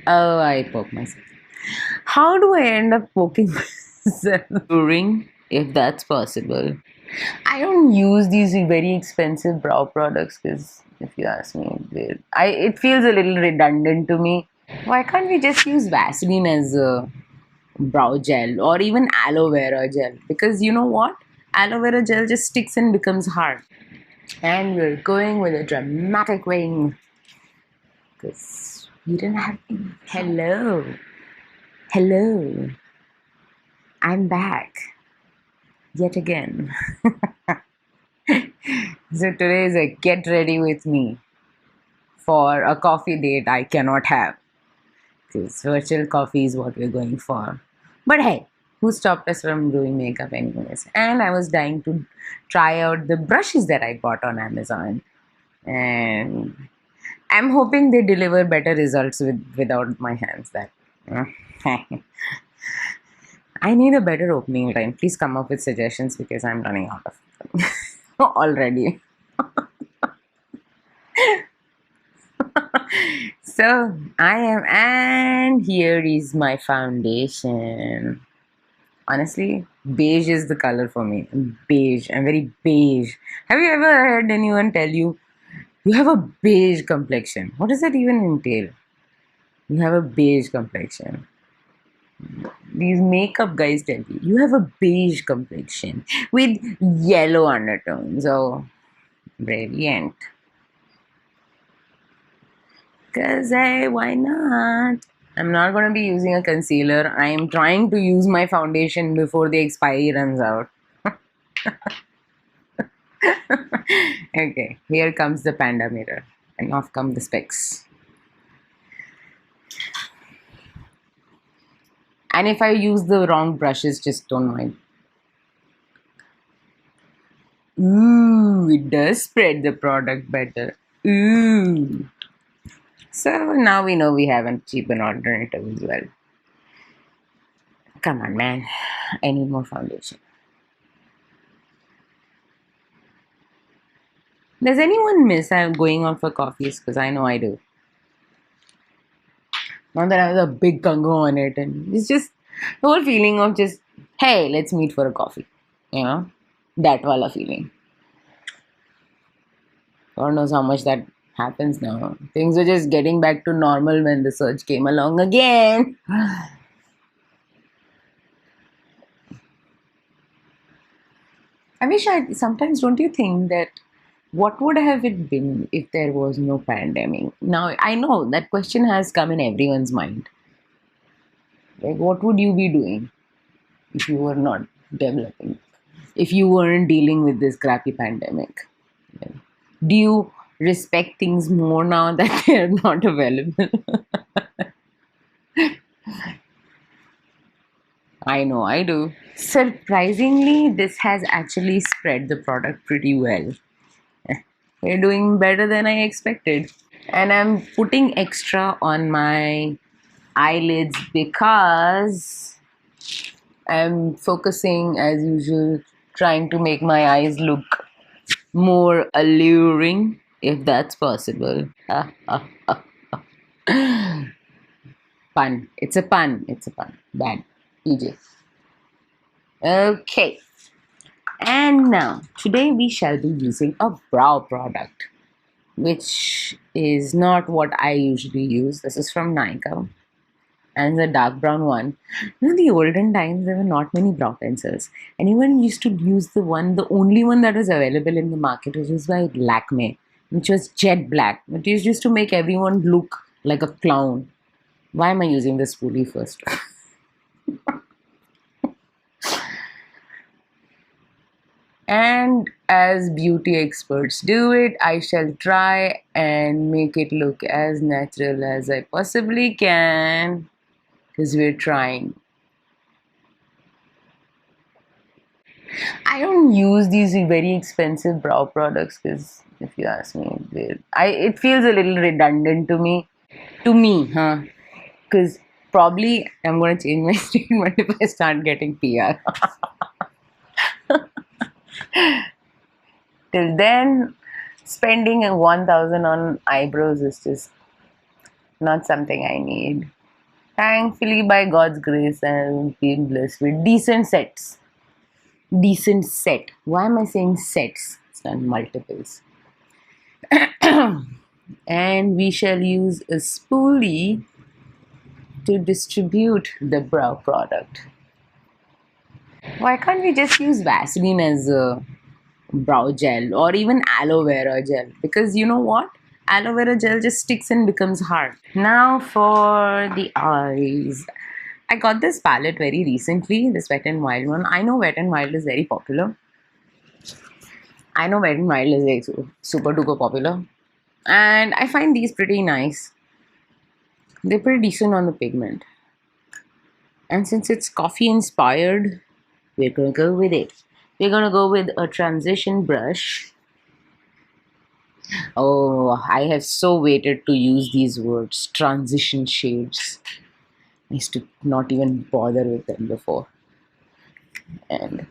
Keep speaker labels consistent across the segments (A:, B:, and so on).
A: Oh, I poke myself. How do I end up poking myself? During, if that's possible. I don't use these very expensive brow products because, if you ask me, it feels a little redundant to me. Why can't we just use Vaseline as a brow gel or even aloe vera gel? Because you know what? Aloe vera gel just sticks and becomes hard. And we're going with a dramatic wing because we didn't have. Hello. Hello. I'm back. Yet again. So today is a get ready with me for a coffee date I cannot have because virtual coffee is what we're going for. But hey, who stopped us from doing makeup anyways? And I was dying to try out the brushes that I bought on Amazon, and I'm hoping they deliver better results without my hands. That I need a better opening time. Please come up with suggestions because I'm running out of them already. So I am, and here is my foundation. Honestly, beige is the color for me. Beige. I'm very beige. Have you ever heard anyone tell you you have a beige complexion? What does that even entail? You have a beige complexion. These makeup guys tell you have a beige complexion with yellow undertones. Oh, brilliant. Because, hey, why not? I'm not going to be using a concealer. I am trying to use my foundation before the expiry runs out. Okay, here comes the panda mirror. And off come the specs. And if I use the wrong brushes, just don't mind. Ooh, it does spread the product better. Ooh. So now we know we have a cheaper alternative as well. Come on, man. I need more foundation. Does anyone miss going out for coffees? Because I know I do. Not that I was a big gungo on it, and it's just the whole feeling of just, hey, let's meet for a coffee. You know? That wala feeling. God knows how much that happens now. Things were just getting back to normal when the surge came along again. I wish sometimes don't you think that what would have it been if there was no pandemic? Now, I know that question has come in everyone's mind. Like, what would you be doing if you were not developing? If you weren't dealing with this crappy pandemic? Do you respect things more now that they're not available? I know I do. Surprisingly, this has actually spread the product pretty well. We're doing better than I expected. And I'm putting extra on my eyelids because I'm focusing as usual, trying to make my eyes look more alluring, if that's possible. Pun. It's a pun. It's a pun. Bad. PJ. Okay. And now, today we shall be using a brow product, which is not what I usually use. This is from Nykaa, and it's a dark brown one. You know, the olden times there were not many brow pencils. Anyone used to use the only one that was available in the market, which was by Lakme, which was jet black. It used to make everyone look like a clown. Why am I using this spoolie first? And as beauty experts do it, I shall try and make it look as natural as I possibly can because we're trying. I don't use these very expensive brow products because, if you ask me, it feels a little redundant to me. To me, huh? Because probably I'm going to change my statement if I start getting PR. Till then, spending 1,000 on eyebrows is just not something I need. Thankfully, by God's grace, I've been blessed with decent sets. Decent set. Why am I saying sets? It's not multiples. And we shall use a spoolie to distribute the brow product. Why can't we just use Vaseline as a brow gel or even aloe vera gel? Because you know what? Aloe vera gel just sticks and becomes hard. Now for the eyes. I got this palette very recently, this Wet n Wild one. I know Wet n Wild is very popular. I know Wet n Wild is like super duper popular. And I find these pretty nice. They're pretty decent on the pigment. And since it's coffee inspired, we're gonna go with it. We're gonna go with a transition brush. Oh, I have so waited to use these words, transition shades. I used to not even bother with them before. And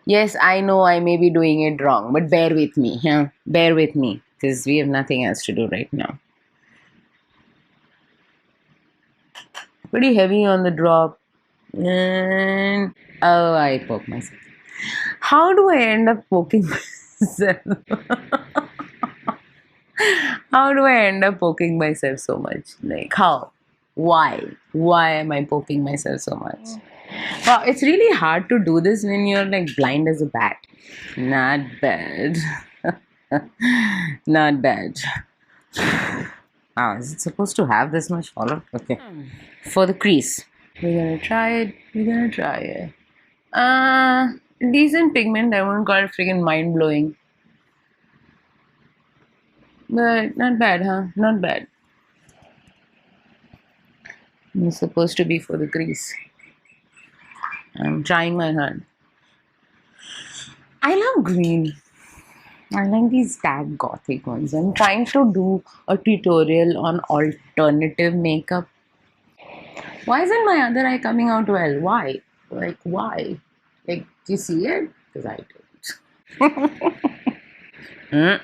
A: yes, I know I may be doing it wrong, but bear with me, huh? Bear with me, because we have nothing else to do right now. Pretty heavy on the drop. And oh, I poke myself. How do I end up poking myself? How do I end up poking myself so much? Like, how? Why? Why am I poking myself so much? Wow, it's really hard to do this when you're like blind as a bat. Not bad. Not bad. Wow, is it supposed to have this much color? Okay. For the crease. We're gonna try it. We're gonna try it. Decent pigment. I won't call it freaking mind blowing. But not bad, huh? Not bad. It's supposed to be for the crease. I'm trying my hand. I love green. I like these tag gothic ones. I'm trying to do a tutorial on alternative makeup. Why isn't my other eye coming out well? Why? Like, why? Like, do you see it? Because I don't.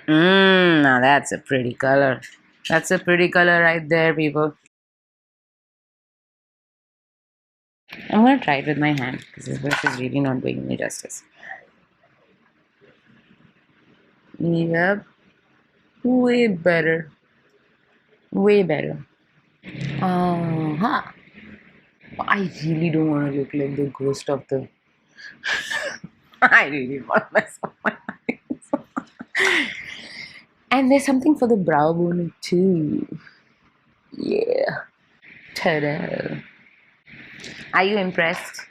A: Now that's a pretty color. That's a pretty color right there, people. I'm gonna try it with my hand because this brush is really not doing me justice. Yep. Way better. Way better. Uh-huh. I really don't want to look like the ghost of the. I really want myself my eyes. And there's something for the brow bone too. Yeah. Ta-da. Are you impressed?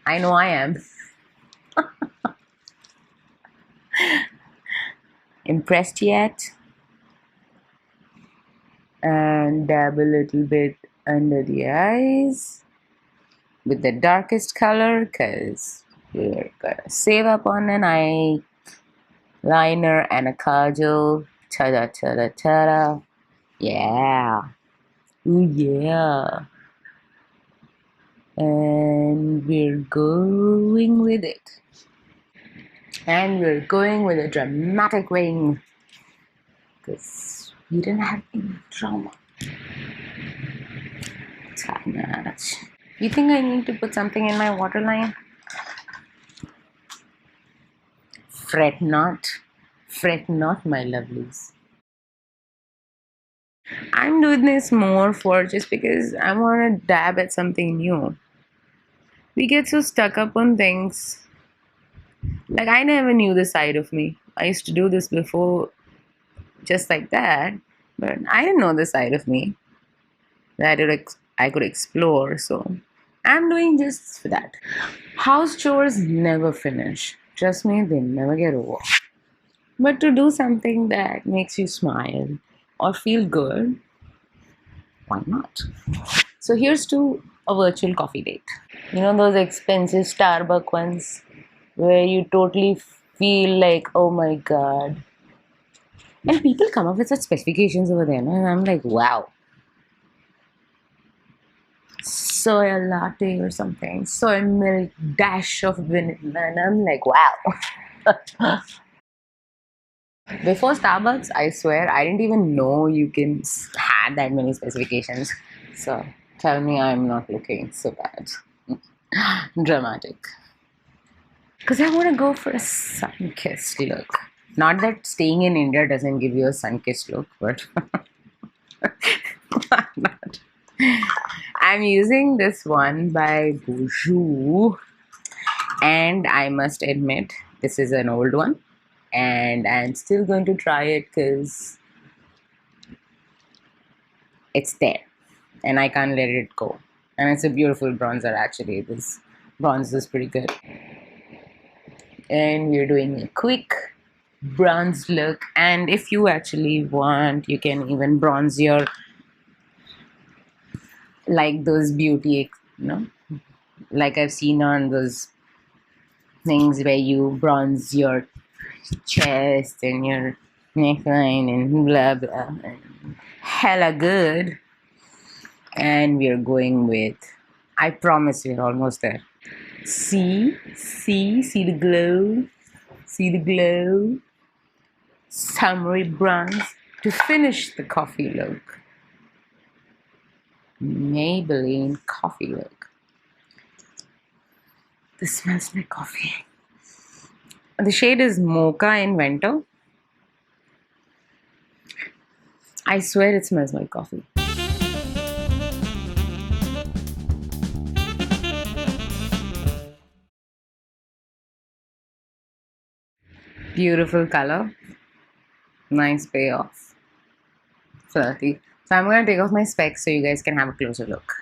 A: I know I am. Impressed yet? And dab a little bit under the eyes with the darkest color because we're gonna save up on an eye liner and a kajal. Ta-da, ta-da, ta-da. Yeah. Ooh, yeah. And we're going with it. And we're going with a dramatic wing because we didn't have any drama. You think I need to put something in my waterline? Fret not, my lovelies. I'm doing this more for just because I want to dab at something new. We get so stuck up on things. Like, I never knew this side of me. I used to do this before just like that, but I didn't know this side of me that I could explore. So I'm doing just for that. House chores never finish. Trust me, they never get over. But to do something that makes you smile or feel good, why not? So here's to a virtual coffee date. You know those expensive Starbucks ones where you totally feel like, oh my god. And people come up with such specifications over there, and I'm like, wow. Soy latte or something, soy milk, dash of vanilla, and I'm like, wow. Before Starbucks, I swear I didn't even know you can have that many specifications. So tell me I'm not looking so bad. Dramatic. Because I want to go for a sun kissed look. Not that staying in India doesn't give you a sun kissed look, but why not? I'm using this one by Boujou, and I must admit, this is an old one, and I'm still going to try it because it's there and I can't let it go. And it's a beautiful bronzer actually. This bronze is pretty good. And we're doing a quick bronze look. And if you actually want, you can even bronze your, like those beauty, like I've seen on those things where you bronze your chest and your neckline and blah blah. Hella good. And we're going with, I promise we're almost there. See the glow, see the glow. Summery bronze to finish the coffee look. Maybelline coffee look. This smells like coffee. The shade is Mocha Inventor. I swear it smells like coffee. Beautiful color. Nice payoff. Flirty. So I'm going to take off my specs so you guys can have a closer look.